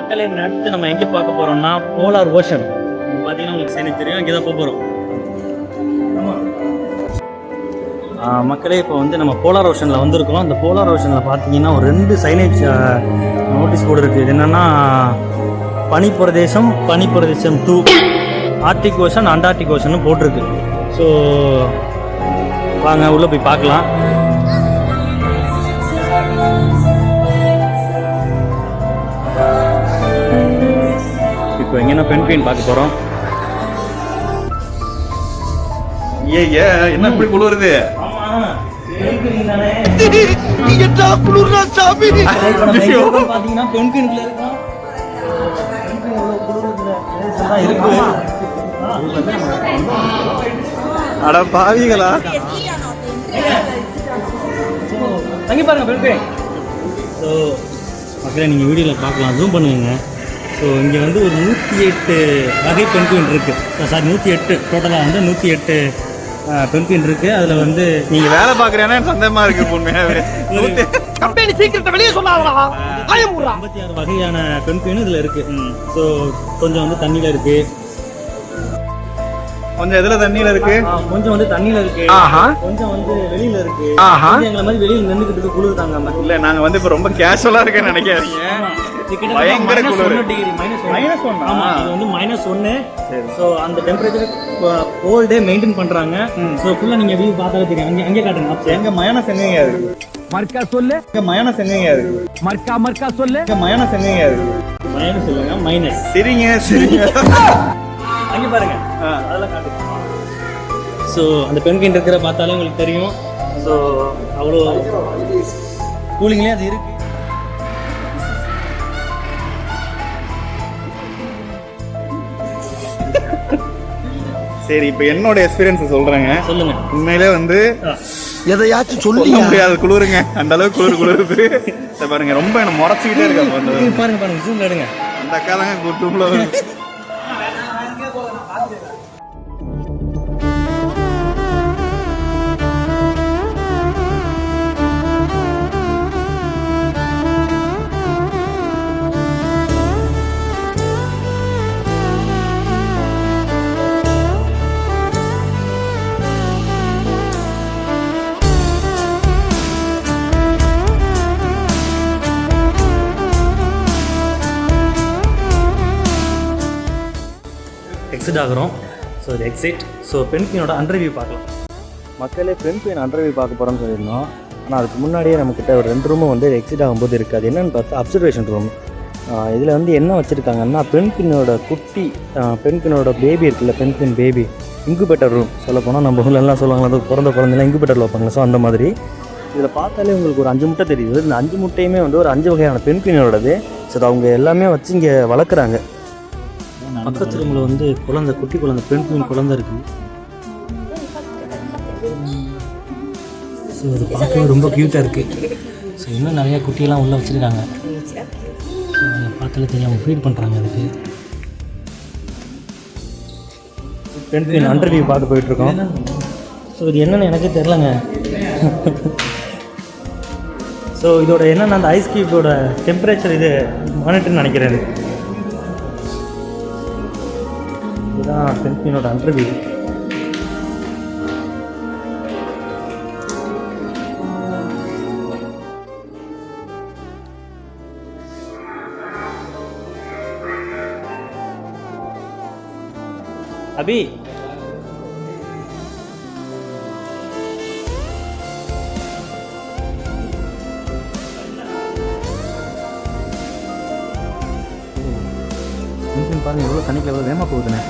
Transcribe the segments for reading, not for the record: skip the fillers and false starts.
மக்களே அடுத்து நம்ம எங்கே பார்க்க போகிறோம்னா போலார் ஓஷன். பார்த்தீங்கன்னா உங்களுக்கு எனக்கு தெரியும், இங்கே தான் போக போகிறோம். மக்களே இப்போ வந்து நம்ம போலார் ஓஷனில் வந்திருக்கோம். அந்த போலார் ஓஷனில் பார்த்தீங்கன்னா ஒரு 2 சைனேஜ் நோட்டீஸ் போர்டு இருக்குது. இது என்னென்னா பனிப்பிரதேசம் 2, ஆர்டிக் ஓஷன், அண்டார்டிக் ஓஷன் போட்டிருக்கு. ஸோ வாங்க உள்ளே போய் பார்க்கலாம். இப்போ எங்கன்னா பென்குயின் பார்க்க போகிறோம். என்ன இப்படி குளிருது? அட பாவிகளா, தங்கி பாருங்க பென்குயின். ஸோ மக்களே நீங்கள் வீடியோவில் பார்க்கலாம், ஜூம் பண்ணுங்க. ஸோ இங்கே வந்து ஒரு 108 வகை பென்குயின் இருக்குது. சாரி 108 டோட்டலாக வந்து 108 பென்குயின் இருக்குது. அதில் வந்து நீங்கள் வேலை பார்க்குறேன்னா சந்தேகமாக இருக்குது. உண்மையாகவே 56 வகையான பென்குயின் இதில் இருக்குது. ஸோ கொஞ்சம் வந்து தண்ணியில் இருக்குது, கொஞ்சம் எதுல தண்ணியில இருக்கு, கொஞ்சம் வந்து தண்ணியில இருக்கு, கொஞ்சம் வந்து வெளியில இருக்கு. எங்களை மாதிரி வெளியில நின்றுக்கிட்டு குளிர் தாங்க. இல்ல நாங்க வந்து இப்ப ரொம்ப கேஷுவலா இருக்கேன்னு நினைக்காதீங்க. பயங்கர குளிர். -1. ஸோ அந்த டெம்பரேச்சர் ஹோல் டே மெயின்டைன் பண்றாங்க. ஸோ ஃபுல்லா நீங்க வியூ பார்த்தாலே தெரியும். அங்கே காட்டுங்க. எங்க மைனஸ் எங்கேயா இருக்கு? மர்க்கா சொல்லு. எங்க மைனஸ் எங்கேயா இருக்கு? மர்க்கா சொல்லு. எங்க மைனஸ் எங்கேயா இருக்கு? மைனஸ் சொல்லுங்க. மைனஸ். சரிங்க. அங்கே பாருங்க, அதெல்லாம் காட்டுங்க. ஸோ அந்த பென்குயின் இருக்கிற பார்த்தாலே உங்களுக்கு தெரியும். ஸோ அவ்வளோ கூலிங்லேயே அது இருக்கு. சரி, இப்போ என்னோட எக்ஸ்பீரியன்ஸ் சொல்றேங்க. சொல்லுங்க. உண்மையிலே வந்து எதையாச்சும் சொல்ல முடியாது, குளிருங்க. அந்த அளவுக்கு குளிருது. பாருங்க, ரொம்ப என்ன முறைச்சிக்கிட்டே இருக்காங்க. பாருங்க ஜூம் எடுங்க. அந்த அக்கா தாங்க கூட்டுக்குள்ள. எக்ஸிட் ஆகிறோம். ஸோ இது எக்ஸிட். ஸோ பென்குயினோட அண்டர்வியூ பார்க்கலாம். மக்களே பென்குயின் அண்டர்வியூ பார்க்க போகிறோம்னு சொல்லியிருந்தோம். ஆனால் அதுக்கு முன்னாடியே நம்மக்கிட்ட ஒரு 2 ரூமும் வந்து எக்ஸிட் ஆகும்போது இருக்குது. அது என்னென்னு பார்த்தா அப்சர்வேஷன் ரூம். இதில் வந்து என்ன வச்சுருக்காங்கன்னா பென்குயினோட குட்டி, பென்குயினோட பேபி இருக்குல்ல, பென்குயின் பேபி இன்குபேட்டர் ரூம். சொல்லப்போனால் நம்ம ஊர்லெல்லாம் சொல்லுவாங்க, அது பிறந்த குழந்தைலாம் இன்குபேட்டரில் வைப்பாங்க. ஸோ அந்த மாதிரி இதில் பார்த்தாலே உங்களுக்கு ஒரு 5 முட்டை தெரியுது. இந்த 5 முட்டையுமே வந்து ஒரு 5 வகையான பென்குயினோடது. ஸோ அது அவங்க எல்லாமே வச்சு இங்கே வளர்க்குறாங்க. பக்கத்து ரூமில் வந்து குட்டி குழந்தை, பென்குயின் குழந்தை இருக்குது. ஸோ அது பார்க்கவே ரொம்ப க்யூட்டாக இருக்குது. ஸோ இன்னும் நிறையா குட்டியெல்லாம் உள்ளே வச்சுருக்காங்க. ஸோ அதை பார்த்தாலே தெரியும், அவங்க ஃபீட் பண்ணுறாங்க அதுக்கு. பென்குயின் அண்டர்வியூ பார்க்க போயிட்டுருக்கோம். ஸோ இது என்னென்னு எனக்கே தெரிலங்க. ஸோ இதோட என்னென்னா அந்த ஐஸ் கியூபோட டெம்பரேச்சர் இது மானிட்டர்னு நினைக்கிறேன். இதுதான் பென்குயினோட அண்டர்வியூ. அபி பாருங்க, எவ்வளோ தண்ணிக்கு எவ்வளோ வேகமாக போகுதுண்ணே.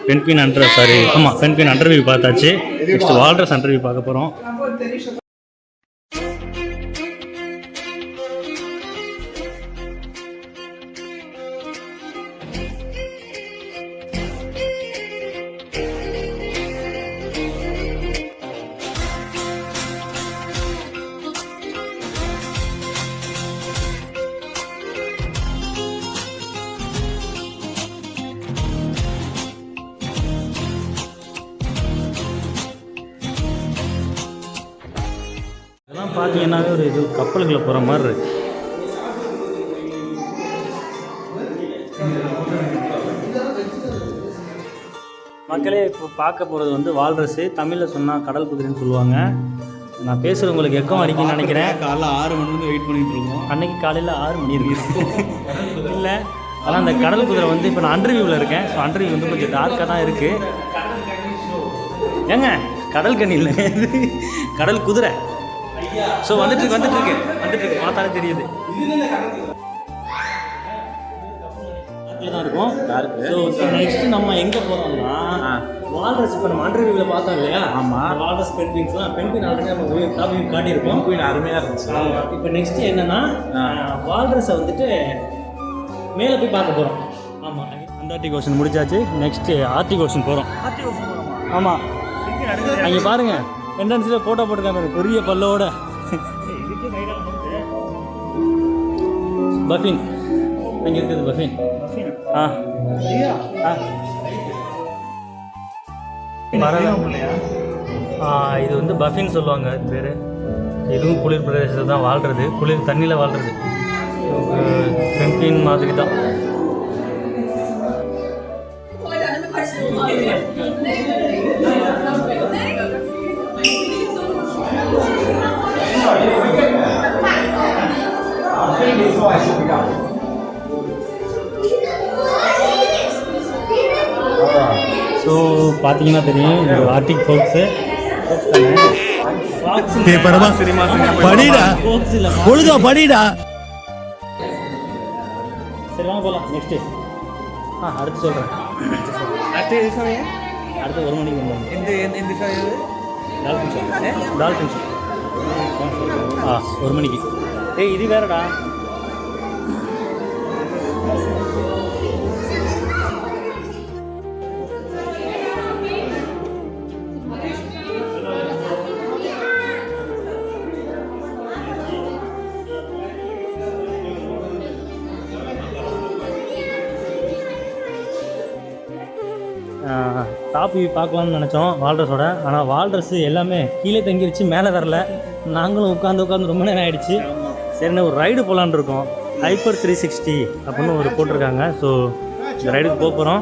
பென்குயின் அண்டர்வியூ பார்த்தாச்சு. நெக்ஸ்ட் வால்ரஸ் அண்டர்வியூ பார்க்க போகிறோம். பார்த்தீங்கன்னாவே ஒரு இது கப்பலுக்குள்ளே போகிற மாதிரி இருக்கு. மக்களே இப்போ பார்க்க போகிறது வந்து வால்ரஸு, தமிழில் சொன்னால் கடல் குதிரைன்னு சொல்லுவாங்க. நான் பேசுகிறது உங்களுக்கு எக்கம் அடிக்குன்னு நினைக்கிறேன். காலைல 6 மணிலேருந்து வெயிட் பண்ணிட்டு இருக்கோம். அன்னைக்கு காலையில் 6 மணி இருக்கு இல்லை. ஆனால் அந்த கடல் குதிரை வந்து இப்போ நான் அண்டர்வியூவில் இருக்கேன். ஸோ அண்டர்வியூ வந்து கொஞ்சம் டார்க்காக தான் இருக்குது. ஏங்க கடல் கண்ணி இல்லை, கடல் குதிரை. ஸோ வந்துட்டு இருக்கு பார்த்தாலே தெரியுது. தான் இருக்கும். ஸோ நெக்ஸ்ட்டு நம்ம எங்கே போகிறோம்னா வால்ரஸ். இப்போ நம்ம அண்டர்வியூவில் பார்த்தோம் இல்லையா? ஆமாம், வால்ரஸ் பென்குயின்ஸ்லாம். பென்குயின் ஆல்ரெடி நம்ம டாப் வியூ காட்டியிருக்கோம். பென்குயின் அருமையாக இருந்துச்சு. இப்போ நெக்ஸ்ட்டு என்னென்னா வால்ரஸை வந்துட்டு மேலே போய் பார்க்க போகிறோம். ஆமாம், அண்டார்டிக் ஓஷன் முடிச்சாச்சு. நெக்ஸ்ட்டு ஆர்டிக் ஓஷன் போகிறோம். ஆமாம், அங்கே பாருங்கள் என்ட்ரன்ஸில் ஃபோட்டோ போட்டுருக்காங்க பெரிய பல்லோட. பஃபின் அங்கே இருக்குது. பஃபின் இது வந்து பஃபின் சொல்லுவாங்க. இது பேர். இதுவும் குளிர் பிரதேசத்தில் தான் வாழ்கிறது, குளிர் தண்ணியில் வாழ்கிறது. பென்குயின் மாதிரி தான். ஸோ பார்த்தீங்கன்னா தெரியும் இந்த ஆர்டிக் ஃபோக்ஸு. படிடா பொழுதோ படிடா. சரி வாங்க போகலாம். நெக்ஸ்ட்டு அடுத்து சொல்கிறேன். அடுத்து 1 மணிக்கு வந்துடுவாங்க. டால்ஃபின் ஷோ 1 மணிக்கு. இது வேறடா. டாப் வியூ பார்க்கலாம்னு நினச்சோம் வால்ரஸோட. ஆனால் வால்ரஸ் எல்லாமே கீழே தங்கிருச்சு, மேலே வரல. நாங்களும் உட்காந்து ரொம்ப நேரம் ஆகிடுச்சு. சரிண்ணே ஒரு ரைடு போகலான்னு இருக்கோம். ஹைப்பர் 360 அப்படின்னு ஒரு போட்டிருக்காங்க. ஸோ இந்த ரைடுக்கு போக போகிறோம்.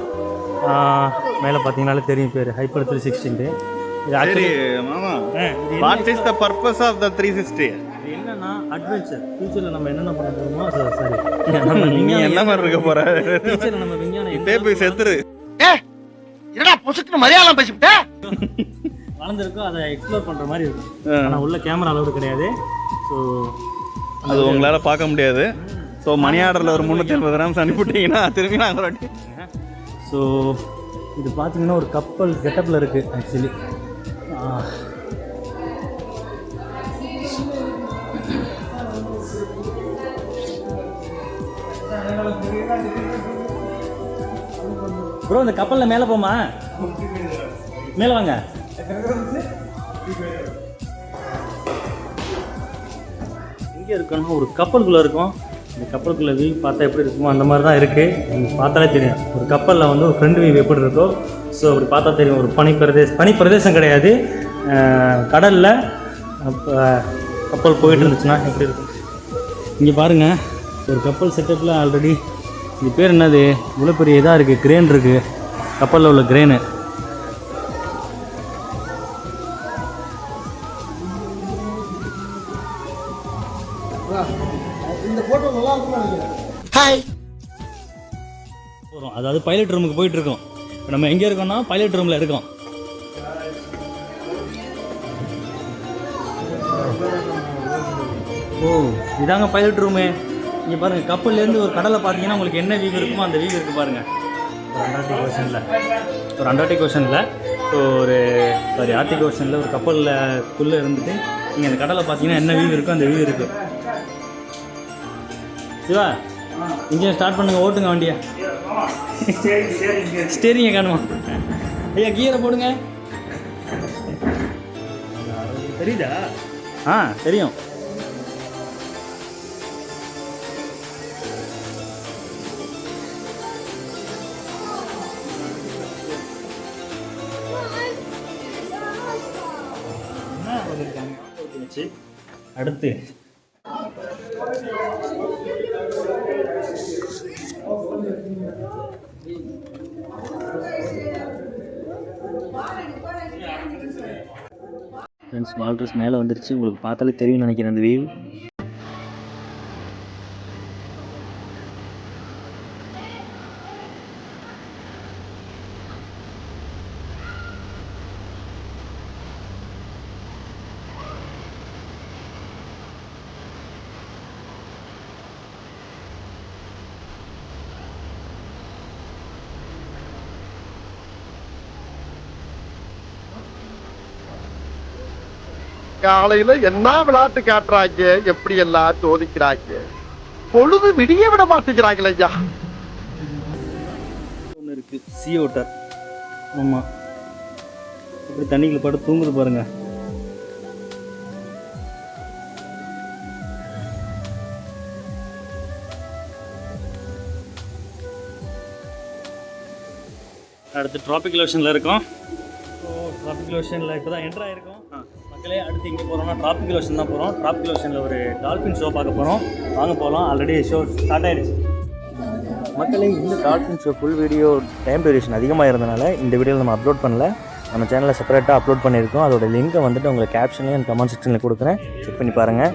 மேலே பார்த்தீங்கன்னாலே தெரியும் பேர் ஹைப்பர் 360. இது ஆக்சுவலி மாமா, what is the purpose of the 360? இது என்னன்னா அட்வென்ச்சர். ஃபியூச்சரில் நம்ம என்னென்ன பண்ண போகிறோமோ சாரி நீ என்ன மாதிரி இருக்க போகிற? ஃபியூச்சரில் நம்ம விஞ்ஞானம் இதே போய் செத்துரு. என்னடா பொசுக்கு மரியாதை பேசிவிட்ட? வளர்ந்துருக்கோம், அதை எக்ஸ்ப்ளோர் பண்ணுற மாதிரி இருக்கும். ஆனால் உள்ள கேமரா அளவுக்கு கிடையாது. ஸோ அது உங்களால் பார்க்க முடியாது. ஸோ மணி ஆர்டரில் ஒரு 350 கிராம்ஸ் அனுப்பிவிட்டீங்கன்னா திரும்பி நாங்கள் வாட்டி. ஸோ இது பார்த்தீங்கன்னா ஒரு கப்பல் செட்டப்பில் இருக்குது ஆக்சுவலி. ப்ரோ இந்த கப்பலில் மேலே போமா? மேலே வாங்க. இங்கே இருக்கணும் ஒரு கப்பலுக்குள்ளே இருக்கும். இந்த கப்பலுக்குள்ளே வியூ பார்த்தா எப்படி இருக்குமோ அந்த மாதிரி தான் இருக்குது. நீங்கள் பார்த்தாலே தெரியும் ஒரு கப்பலில் வந்து ஒரு ஃப்ரண்ட் வியூ எப்படி இருக்கோ. ஸோ அப்படி பார்த்தா தெரியும். ஒரு பனி பிரதேசம் கிடையாது, கடலில் கப்பல் போயிட்டு இருந்துச்சுன்னா எப்படி இருக்கும். இங்கே பாருங்கள் ஒரு கப்பல் செட்டப்பில் ஆல்ரெடி. இது பேர் என்னது? இவ்வளோ பெரிய இதாக இருக்குது, கிரேன் இருக்குது கப்பலில் உள்ள கிரேனு. போகிறோம், அதாவது பைலட் ரூமுக்கு போயிட்டுருக்கோம். இப்போ நம்ம எங்கே இருக்கோம்னா பைலட் ரூமில் இருக்கோம். ஓ இதாங்க பைலட் ரூமு. இங்கே பாருங்கள் கப்பல்லேருந்து ஒரு கடலை பார்த்தீங்கன்னா உங்களுக்கு என்ன வியூ இருக்குமோ அந்த வியூ இருக்குது பாருங்கள். ஒரு அண்டார்டிக் ஓஷனில் ஸோ ஆர்டிக் ஓஷனில் ஒரு கப்பலில் இருந்துட்டு நீங்கள் அந்த கடலை பார்த்தீங்கன்னா என்ன வியூ இருக்கோ அந்த வியூ இருக்குது. சிவா இன்ஜின் ஸ்டார்ட் பண்ணுங்க, ஓட்டுங்க வண்டியை. ஸ்டேரிங்க காணுமா? ஐயா கியரை போடுங்க. தெரியுதா? தெரியும். அடுத்து ஃப்ரெண்ட்ஸ் வால்ரஸ் மேலே வந்துருச்சு. உங்களுக்கு பார்த்தாலே தெரியும்னு நினைக்கிறேன் அந்த வியூ. காலையில என்ன விளையாட்டு காட்டுறாங்க, எப்படி எல்லாம் சோதிக்கிறாங்க. பொழுது விடிய விட மாட்டேங்கிறாங்களே ஐயா. ஒன்று இருக்குது சீ ஓட்டர். ஆமாம், இப்படி தண்ணிக்குள்ள படுத்து தூங்குது பாருங்க. அடுத்து ட்ராபிக்கல் ஓஷனில் இருக்கோம். ஸோ ட்ராபிக்கல் ஓஷனில் இப்போ தான் என்ட்ரு ஆகிருக்கோம். மக்களே, அடுத்து இங்கே போகிறோம்னா ட்ராபிக்கல் ஓஷன் தான் போகிறோம். ட்ராபிக்கல் ஓஷனில் ஒரு டால்ஃபின் ஷோ பார்க்க போகிறோம். வாங்க போகலாம். ஆல்ரெடி ஷோ ஸ்டார்ட் ஆகிடுச்சு. மக்களே, இந்த dolphin show full video time duration அதிகமாக இருந்தனால இந்த வீடியோவில் நம்ம அப்லோட் பண்ணல. நம்ம சேனலில் செப்பரேட்டாக அப்லோட் பண்ணியிருக்கோம். அதோட லிங்க்கை வந்துட்டு உங்களுக்கு கேப்ஷன்லேயும் அண்ட் கமெண்ட் செக்ஷனில் கொடுக்குறேன். செக் பண்ணி பாருங்கள்.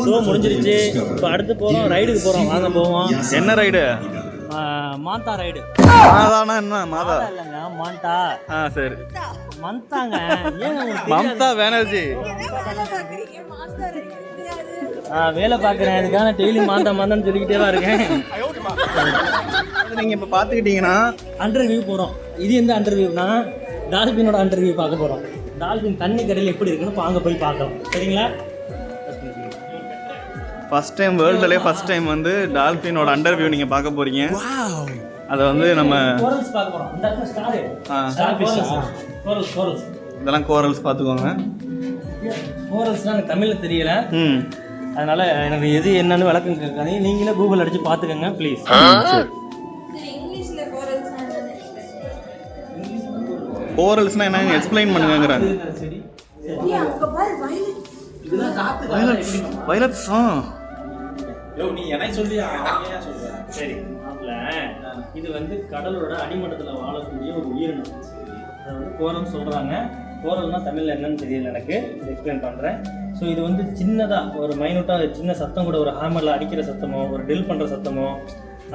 ஷோ முடிஞ்சிருச்சு. இப்போ அடுத்து போகிறோம், ரைடுக்கு போகிறோம். வாங்க போவோம். என்ன ரைடு? மாந்தா ரைடு. மாதானா என்ன? மாதா இல்லைங்க, மாண்டா. சரி. மந்தாங்க. ஏங்க மம்தா பானர்ஜி. வேலை பார்க்குறேன், அதுக்கான டெய்லி மாந்தா மாந்தான்னு சொல்லிக்கிட்டே தான் இருக்கேன். நீங்கள் இப்போ பார்த்துக்கிட்டிங்கன்னா அண்டர்வியூ போகிறோம். இது எந்த அண்டர்வியூனா டால்ஃபினோட அண்டர்வியூ பார்க்க போகிறோம். டால்ஃபின் தண்ணி கடையில் எப்படி இருக்குன்னு அங்கே போய் பார்க்கலாம். சரிங்களா? ஃபஸ்ட் டைம் வேர்ல்டுலேயே ஃபஸ்ட் டைம் வந்து டால்ஃபினோட அண்டர்வியூ நீங்கள் பார்க்க போகிறீங்க. அதை வந்து நம்ம கோரல்ஸ் பார்க்க போகிறோம். இந்த இடத்துல கோரல்ஸ். இதெல்லாம் கோரல்ஸ் பார்த்துக்கோங்க. கோரல்ஸ்லாம் எனக்கு தமிழில் தெரியல. அதனால் எனக்கு எது என்னன்னு விளக்கம் கேட்காது. நீங்களே கூகுள் அடித்து பார்த்துக்கோங்க ப்ளீஸ். கோரல்ஸ்னால் என்னன்னு எக்ஸ்பிளைன் பண்ணுங்கிறாங்க. வயலட்ஸ். நீ எனக்கு சொல்லி சரி. இது வந்து கடலோட அடிமட்டத்தில் வாழக்கூடிய ஒரு உயிரினம். அதை வந்து கோரல் சொல்கிறாங்க. கோரல்னா தமிழில் என்னன்னு தெரியல, எனக்கு எக்ஸ்பிளைன் பண்ணுறேன். ஸோ இது வந்து சின்னதாக ஒரு மைனூட்டாக சின்ன சத்தம் கூட, ஒரு ஹேமரில் அடிக்கிற சத்தமோ ஒரு ட்ரில் பண்ணுற சத்தமோ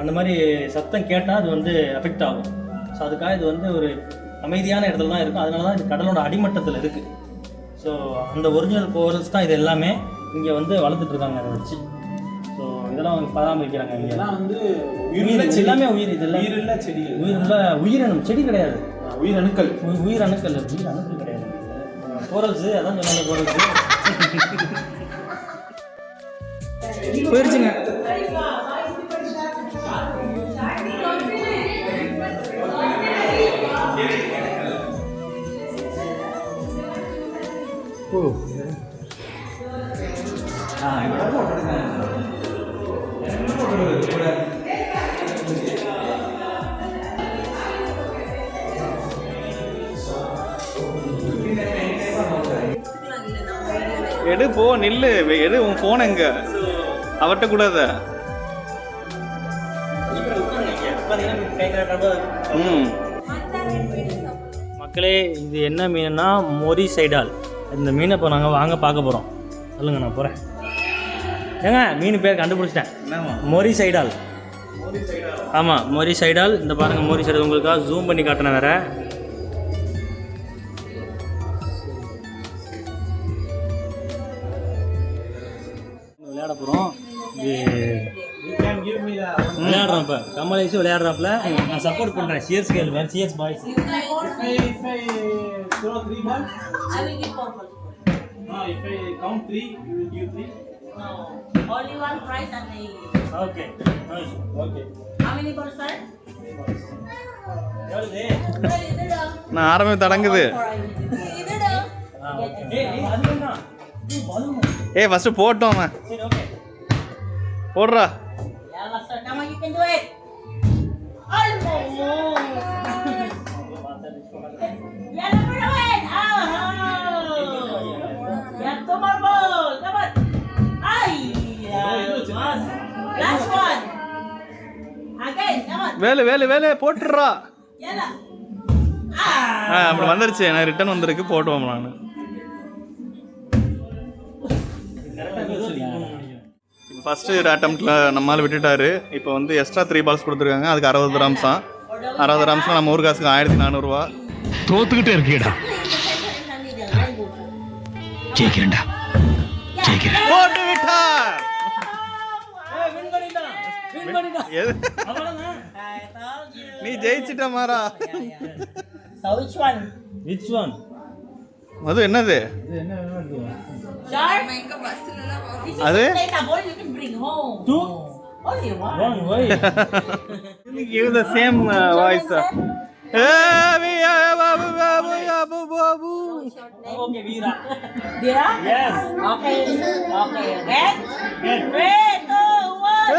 அந்த மாதிரி சத்தம் கேட்டால் அது வந்து அஃபெக்ட் ஆகும். ஸோ அதுக்காக இது வந்து ஒரு அமைதியான இடத்துல தான் இருக்கும். அதனால தான் இது கடலோட அடிமட்டத்தில் இருக்குது. ஸோ அந்த ஒரிஜினல் கோரல்ஸ் தான் இது எல்லாமே இங்கே வந்து வளர்த்துட்ருக்காங்க அதை வச்சு. ஸோ இதெல்லாம் அவங்க பராமரிக்கிறாங்க. இங்கே வந்து எல்லாமே உயிர். இதெல்லாம் உயிருள்ள செடி, உயிருள்ள உயிரினம். செடி கிடையாது, உயிரணுக்கள். உயிரணுக்கள் கிடையாது. கோரல்ஸ் அதான் சொன்னாங்க. கோரல்ஸ் போயிடுச்சுங்க. எடு போ, நில்லு. எடு உன் ஃபோன் எங்க? அவர்கிட்ட கூடாத. மக்களே, இது என்ன மீனுன்னா மொரிசைடால். இந்த மீனை இப்போ நாங்கள் வாங்க பார்க்க போகிறோம். சொல்லுங்க, நான் போகிறேன். ஏங்க, மீன் பேர் கண்டுபிடிச்சிட்டேன். மொரிசைடால். ஆமாம், மொரிசைடால். இந்த பாருங்கள், மொரிசைடால் உங்களுக்காக ஜூம் பண்ணி காட்டினேன். வேறு விளையாட போகிறோம். விளையாடுறோம். இப்போ கமலேஷ் விளையாடுறாப்புல, நான் சப்போர்ட் பண்ணுறேன். சிஎஸ் கேள் man, CS boys. If I count 3, you will give 3? No. Only one prize and a... Okay. Nice. Okay. How many balls, sir? நான் ஆரம்பம் தடங்குது. ஏய் ஃபஸ்ட்டு போட்டோம் அவன். சரி ஓகே. போடுறா. Yalla, sir. Come on, you can do it. Almost. Yalla, put it in. Oh. You have 2 more balls. Come on. Ay. Almost. Last one. Again, come on. வேலை போட்டுடுறா. Yalla. அப்படி வந்துருச்சு. எனக்கு ரிட்டர்ன் வந்திருக்கு, போட்டுவோம் நான். ஃபஸ்ட்டு அட்டம்ப்டில் நம்மளால் விட்டுட்டாரு. இப்போ வந்து எக்ஸ்ட்ரா 3 பால்ஸ் கொடுத்துருக்காங்க. அதுக்கு 60 ரம்ஸ் தான். 60 ரம்ஸ்லாம் நம்ம ஊர் காசுக்கு 1400 ரூபா. தோத்துக்கிட்டே இருக்கீடா. ஜெயிக்கிறேன்டா, ஜெயிக்கிறேன். போட்டு விட்டார். எது? I told you. நீ ஜெயிச்சிட்ட மாறா. So which one? Which one? மது என்னது? Shark? This is Ade? a ball you can bring home. 2? Only one. 1, why? Give the same voice. Okay, Veera. Dira? Yes. Okay. Okay. Again? 3, 2, 1.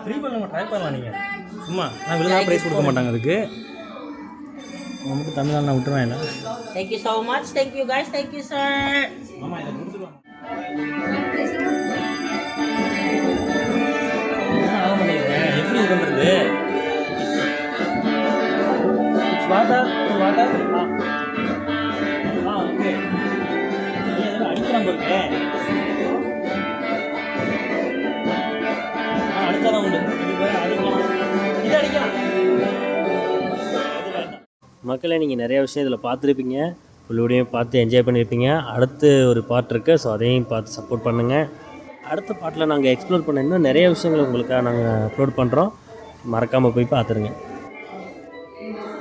Free பண்ண try பண்ணலாம் நீங்கள் சும்மா. நான் விழுந்தா price கொடுக்க மாட்டாங்க அதுக்கு. நமக்கு தமிழ்நாடு நான் விட்டுருவேன் இல்லை. Thank you so much. Thank you guys. Thank you, sir. ஆமாம், இதை கொடுத்துருவாங்க. ஆக மாட்டேங்குது. எப்படி இது பண்ணுறது? Water water. ஓகே. நீ எதாவது அடிக்கிறான் போட்டு. அடிச்சாதான் உண்டு. இது அடிக்கலாம். மக்களை நீங்கள் நிறைய விஷயம் இதில் பார்த்துருப்பீங்க. ஃபுல் வீடியோ பார்த்து என்ஜாய் பண்ணியிருப்பீங்க. அடுத்து ஒரு பார்ட் இருக்குது, ஸோ அதையும் பார்த்து சப்போர்ட் பண்ணுங்கள். அடுத்த பார்ட்டில் நாங்கள் எக்ஸ்ப்ளோர் பண்ண இன்னும் நிறைய விஷயங்கள் உங்களுக்காக நாங்கள் அப்லோட் பண்ணுறோம். மறக்காமல் போய் பார்த்துருங்க.